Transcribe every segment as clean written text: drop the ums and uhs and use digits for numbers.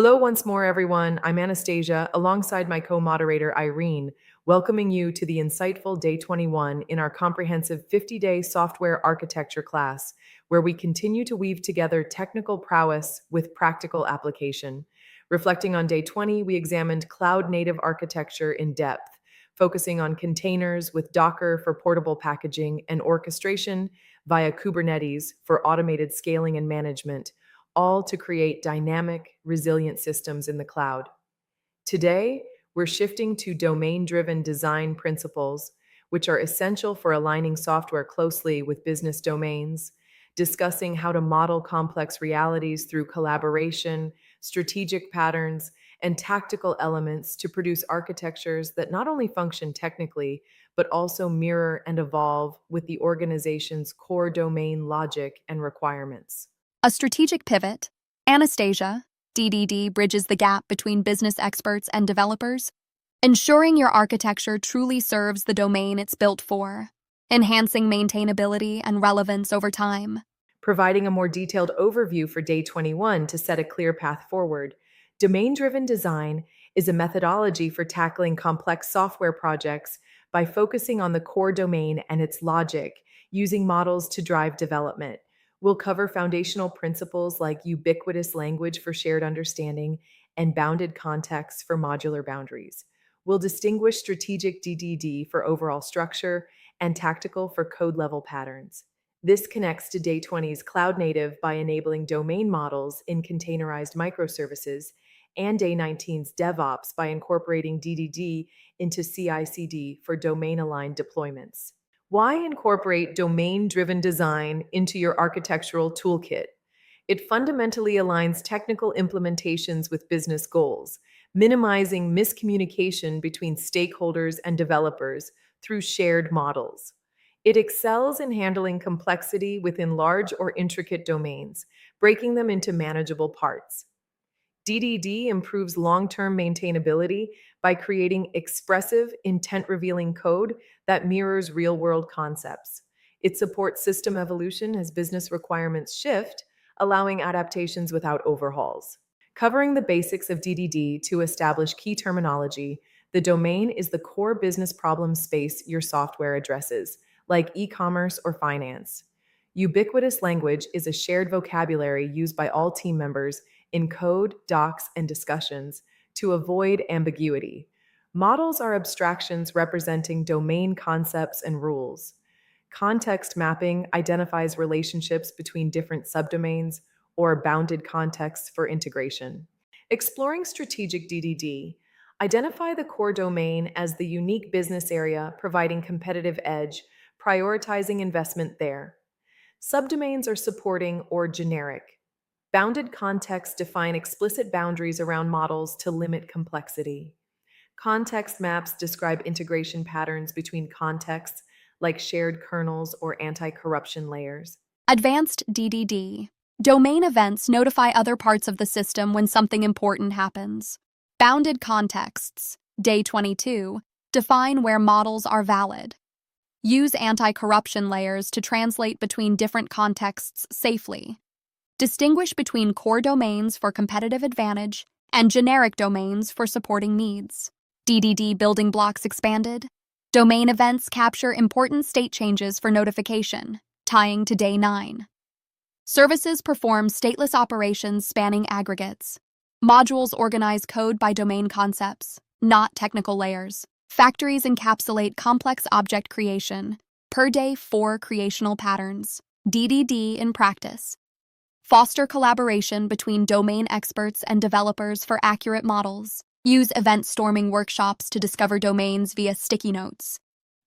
Hello, once more, everyone. I'm Anastasia, alongside my co moderator, Irene, welcoming you to the insightful Day 21 in our comprehensive 50-day software architecture class, where we continue to weave together technical prowess with practical application. Reflecting on Day 20, we examined cloud native architecture in depth, focusing on containers with Docker for portable packaging and orchestration via Kubernetes for automated scaling and management, all to create dynamic, resilient systems in the cloud. Today, we're shifting to domain driven design principles, which are essential for aligning software closely with business domains, discussing how to model complex realities through collaboration, strategic patterns, and tactical elements to produce architectures that not only function technically, but also mirror and evolve with the organization's core domain logic and requirements. A strategic pivot, Anastasia, DDD bridges the gap between business experts and developers, ensuring your architecture truly serves the domain it's built for, enhancing maintainability and relevance over time. Providing a more detailed overview for Day 21 to set a clear path forward. Domain driven design is a methodology for tackling complex software projects by focusing on the core domain and its logic, using models to drive development. We'll cover foundational principles like ubiquitous language for shared understanding and bounded context for modular boundaries. We'll distinguish strategic DDD for overall structure and tactical for code level patterns. This connects to Day 20's cloud native by enabling domain models in containerized microservices, and Day 19's DevOps by incorporating DDD into CI/CD for domain aligned deployments. Why incorporate domain driven design into your architectural toolkit? It fundamentally aligns technical implementations with business goals, minimizing miscommunication between stakeholders and developers through shared models. It excels in handling complexity within large or intricate domains, breaking them into manageable parts. DDD improves long-term maintainability by creating expressive, intent-revealing code that mirrors real-world concepts. It supports system evolution as business requirements shift, allowing adaptations without overhauls. Covering the basics of DDD to establish key terminology, the domain is the core business problem space your software addresses, like e-commerce or finance. Ubiquitous language is a shared vocabulary used by all team members in code, docs, and discussions to avoid ambiguity. Models are abstractions representing domain concepts and rules. Context mapping identifies relationships between different subdomains or bounded contexts for integration. Exploring strategic DDD, identify the core domain as the unique business area providing competitive edge, prioritizing investment there. Subdomains are supporting or generic. Bounded contexts define explicit boundaries around models to limit complexity. Context maps describe integration patterns between contexts like shared kernels or anti-corruption layers. Advanced DDD. Domain events notify other parts of the system when something important happens. Bounded contexts, Day 22, define where models are valid. Use anti-corruption layers to translate between different contexts safely. Distinguish between core domains for competitive advantage and generic domains for supporting needs. DDD building blocks expanded. Domain events capture important state changes for notification, tying to Day 9. Services perform stateless operations spanning aggregates. Modules organize code by domain concepts, not technical layers. Factories encapsulate complex object creation. Per Day 4 creational patterns. DDD in practice. Foster collaboration between domain experts and developers for accurate models. Use event storming workshops to discover domains via sticky notes.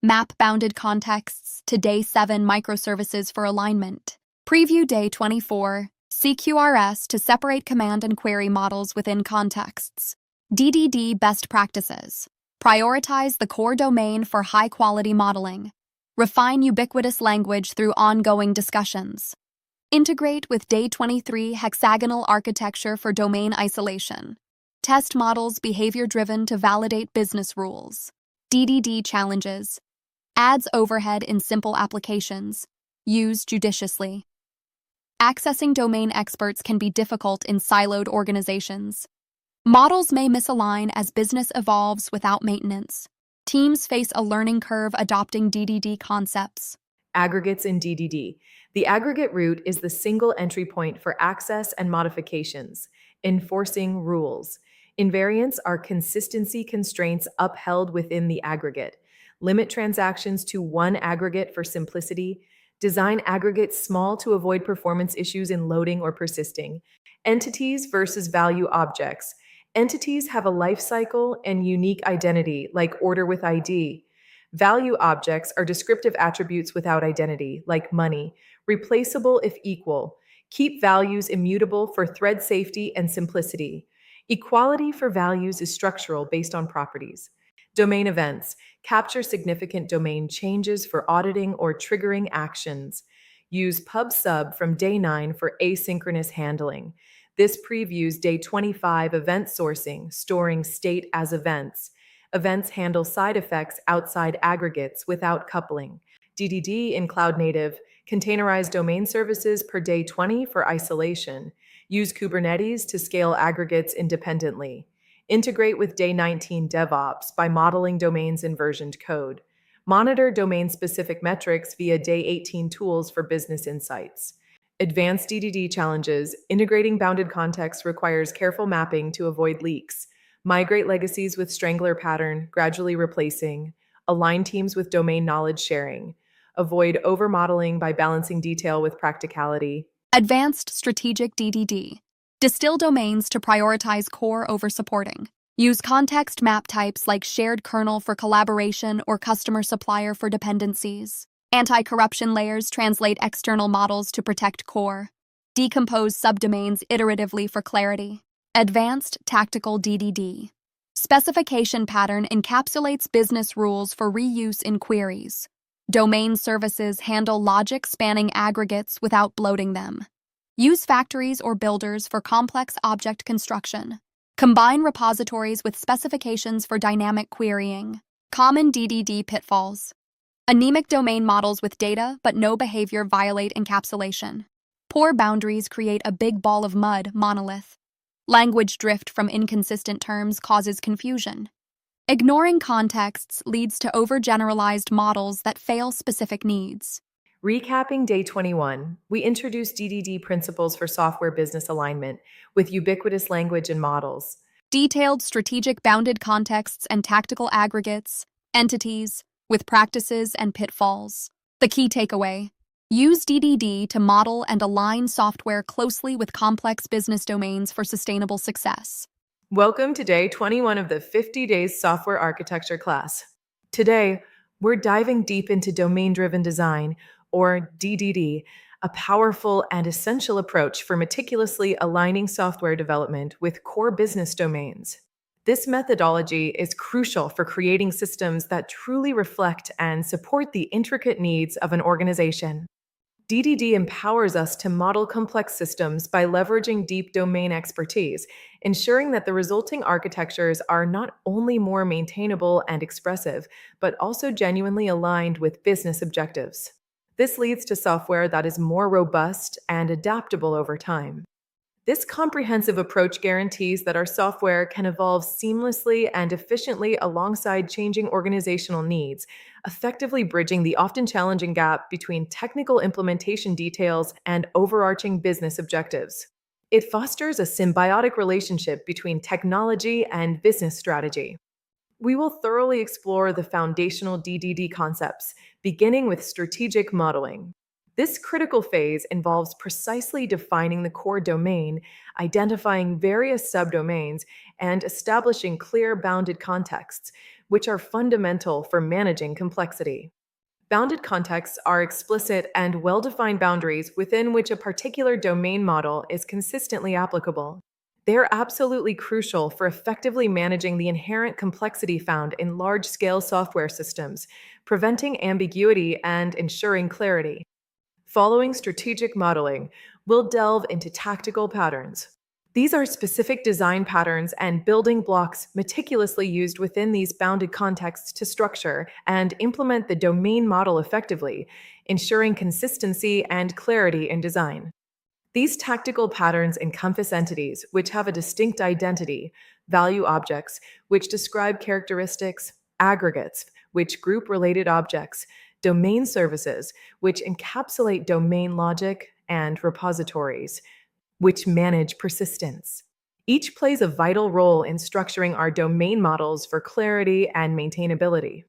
Map bounded contexts to Day 7 microservices for alignment. Preview Day 24, CQRS to separate command and query models within contexts. DDD best practices. Prioritize the core domain for high-quality modeling. Refine ubiquitous language through ongoing discussions. Integrate with Day 23 hexagonal architecture for domain isolation. Test models behavior-driven to validate business rules. DDD challenges. Adds overhead in simple applications. Use judiciously. Accessing domain experts can be difficult in siloed organizations. Models may misalign as business evolves without maintenance. Teams face a learning curve adopting DDD concepts. Aggregates in DDD. The aggregate root is the single entry point for access and modifications, enforcing rules. Invariants are consistency constraints upheld within the aggregate. Limit transactions to one aggregate for simplicity. Design aggregates small to avoid performance issues in loading or persisting. Entities versus value objects. Entities have a life cycle and unique identity, like order with ID. Value objects are descriptive attributes without identity, like money, replaceable if equal. Keep values immutable for thread safety and simplicity. Equality for values is structural based on properties. Domain events capture significant domain changes for auditing or triggering actions. Use pub/sub from day 9 for asynchronous handling. This previews day 25 event sourcing, storing state as events. Events handle side effects outside aggregates without coupling. DDD in cloud native, containerize domain services per day 20 for isolation. Use Kubernetes to scale aggregates independently. Integrate with day 19 DevOps by modeling domains in versioned code. Monitor domain-specific metrics via day 18 tools for business insights. Advanced DDD challenges. Integrating bounded context requires careful mapping to avoid leaks. Migrate legacies with strangler pattern, gradually replacing. Align teams with domain knowledge sharing. Avoid overmodeling by balancing detail with practicality. Advanced strategic DDD. Distill domains to prioritize core over supporting. Use context map types like shared kernel for collaboration or customer supplier for dependencies. Anti-corruption layers translate external models to protect core. Decompose subdomains iteratively for clarity. Advanced tactical DDD. Specification pattern encapsulates business rules for reuse in queries. Domain services handle logic spanning aggregates without bloating them. Use factories or builders for complex object construction. Combine repositories with specifications for dynamic querying. Common DDD pitfalls. Anemic domain models with data but no behavior violate encapsulation. Poor boundaries create a big ball of mud monolith. Language drift from inconsistent terms causes confusion. Ignoring contexts leads to overgeneralized models that fail specific needs. Recapping day 21, we introduced DDD principles for software business alignment with ubiquitous language and models. Detailed strategic bounded contexts and tactical aggregates, entities, with practices and pitfalls. The key takeaway: use DDD to model and align software closely with complex business domains for sustainable success. Welcome to day 21 of the 50 Days Software Architecture class. Today, we're diving deep into domain-driven design, or DDD, a powerful and essential approach for meticulously aligning software development with core business domains. This methodology is crucial for creating systems that truly reflect and support the intricate needs of an organization. DDD empowers us to model complex systems by leveraging deep domain expertise, ensuring that the resulting architectures are not only more maintainable and expressive, but also genuinely aligned with business objectives. This leads to software that is more robust and adaptable over time. This comprehensive approach guarantees that our software can evolve seamlessly and efficiently alongside changing organizational needs, effectively bridging the often challenging gap between technical implementation details and overarching business objectives. It fosters a symbiotic relationship between technology and business strategy. We will thoroughly explore the foundational DDD concepts, beginning with strategic modeling. This critical phase involves precisely defining the core domain, identifying various subdomains, and establishing clear bounded contexts, which are fundamental for managing complexity. Bounded contexts are explicit and well-defined boundaries within which a particular domain model is consistently applicable. They are absolutely crucial for effectively managing the inherent complexity found in large-scale software systems, preventing ambiguity and ensuring clarity. Following strategic modeling, we'll delve into tactical patterns. These are specific design patterns and building blocks meticulously used within these bounded contexts to structure and implement the domain model effectively, ensuring consistency and clarity in design. These tactical patterns encompass entities which have a distinct identity, value objects, which describe characteristics, aggregates, which group related objects, domain services, which encapsulate domain logic, and repositories, which manage persistence. Each plays a vital role in structuring our domain models for clarity and maintainability.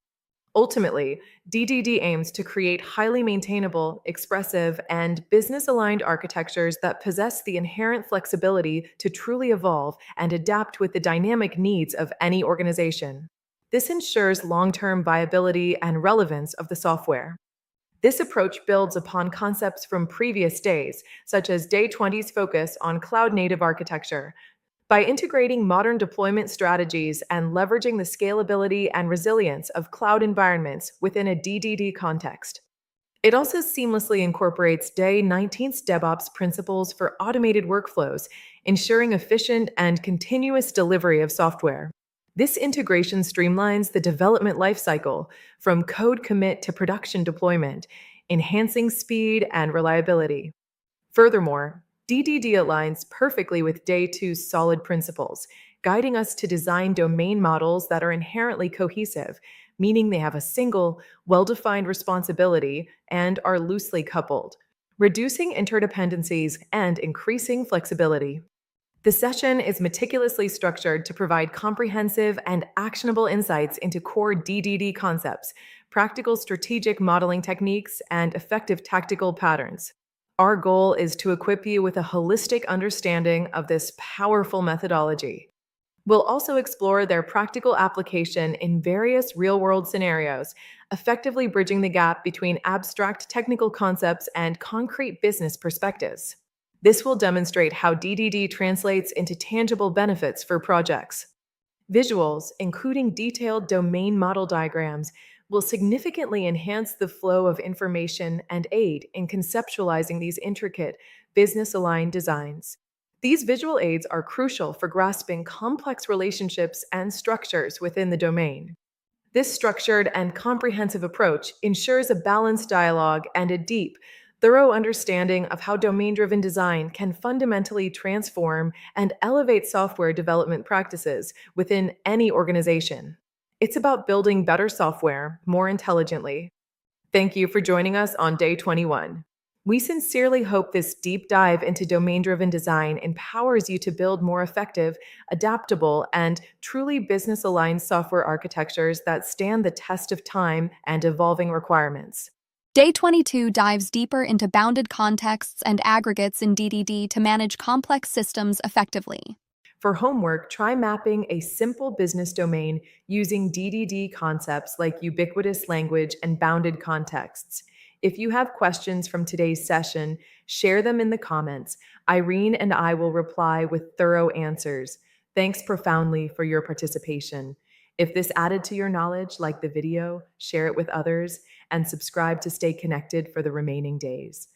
Ultimately, DDD aims to create highly maintainable, expressive, and business aligned architectures that possess the inherent flexibility to truly evolve and adapt with the dynamic needs of any organization. This ensures long term viability and relevance of the software. This approach builds upon concepts from previous days, such as Day 20's focus on cloud native architecture. By integrating modern deployment strategies and leveraging the scalability and resilience of cloud environments within a DDD context. It also seamlessly incorporates Day 19's DevOps principles for automated workflows, ensuring efficient and continuous delivery of software. This integration streamlines the development lifecycle from code commit to production deployment, enhancing speed and reliability. Furthermore, DDD aligns perfectly with Day 2's solid principles, guiding us to design domain models that are inherently cohesive, meaning they have a single, well defined responsibility and are loosely coupled, reducing interdependencies and increasing flexibility. The session is meticulously structured to provide comprehensive and actionable insights into core DDD concepts, practical strategic modeling techniques, and effective tactical patterns. Our goal is to equip you with a holistic understanding of this powerful methodology. We'll also explore their practical application in various real world scenarios, effectively bridging the gap between abstract technical concepts and concrete business perspectives. This will demonstrate how DDD translates into tangible benefits for projects. Visuals, including detailed domain model diagrams, will significantly enhance the flow of information and aid in conceptualizing these intricate, business aligned designs. These visual aids are crucial for grasping complex relationships and structures within the domain. This structured and comprehensive approach ensures a balanced dialogue and a deep, thorough understanding of how domain driven design can fundamentally transform and elevate software development practices within any organization. It's about building better software more intelligently. Thank you for joining us on Day 21. We sincerely hope this deep dive into domain driven design empowers you to build more effective, adaptable, and truly business aligned software architectures that stand the test of time and evolving requirements. Day 22 dives deeper into bounded contexts and aggregates in DDD to manage complex systems effectively. For homework, try mapping a simple business domain using DDD concepts like ubiquitous language and bounded contexts. If you have questions from today's session, share them in the comments. Irene and I will reply with thorough answers. Thanks profoundly for your participation. If this added to your knowledge, like the video, share it with others, and subscribe to stay connected for the remaining days.